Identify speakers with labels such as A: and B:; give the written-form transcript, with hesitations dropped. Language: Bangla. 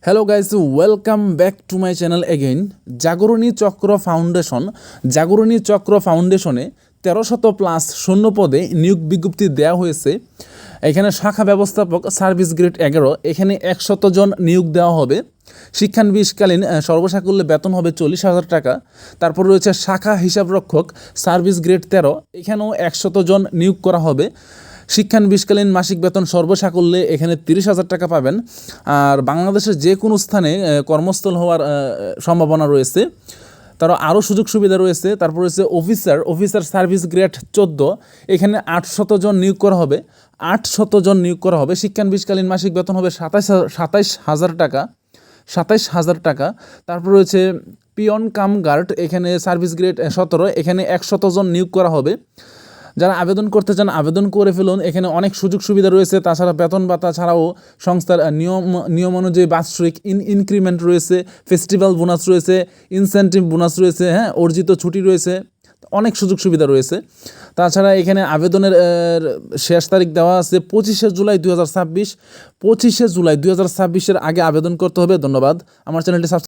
A: Hello guys, welcome back to my channel again. Jagarani Chakra ফাউন্ডেশনে 1300+ শূন্য পদে নিয়োগ বিজ্ঞপ্তি দেওয়া হয়েছে। এখানে শাখা ব্যবস্থাপক সার্ভিস গ্রেড 11, এখানে 100 জন নিয়োগ দেওয়া হবে। শিক্ষানবিশকালীন সর্বসাকুল্যে বেতন হবে 40,000 টাকা। তারপর রয়েছে শাখা হিসাবরক্ষক সার্ভিস গ্রেড 13, এখানেও 100 জন নিয়োগ করা হবে। শিক্ষানবিশকালীন মাসিক বেতন সর্বসাকুল্যে এখানে 30,000 টাকা পাবেন। আর বাংলাদেশের যে কোনো স্থানে কর্মস্থল হওয়ার সম্ভাবনা রয়েছে। তারও আরও সুযোগ সুবিধা রয়েছে। তারপর রয়েছে অফিসার সার্ভিস গ্রেড 14, এখানে 800 জন নিয়োগ করা হবে। 800 জন নিয়োগ করা হবে। শিক্ষানবিশকালীন মাসিক বেতন হবে 27,000 টাকা। 27,000 টাকা। তারপর রয়েছে পিয়ন কাম গার্ড, এখানে সার্ভিস গ্রেড 17, এখানে 100 জন নিয়োগ করা হবে। যারা আবেদন করতে চান আবেদন করে ফেলুন। এখানে অনেক সুযোগ সুবিধা রয়েছে। তাছাড়া বেতন ভাতা ছাড়াও সংস্থার নিয়ম অনুযায়ী বাৎসরিক ইনক্রিমেন্ট রয়েছে, ফেস্টিভ্যাল বোনাস রয়েছে, ইনসেন্টিভ বোনাস রয়েছে, অর্জিত ছুটি রয়েছে, অনেক সুযোগ সুবিধা রয়েছে। তাছাড়া এখানে আবেদনের শেষ তারিখ দেওয়া আছে 25শে জুলাই 2026। 25শে জুলাই 2026-এর আগে আবেদন করতে হবে। ধন্যবাদ। আমার চ্যানেলটি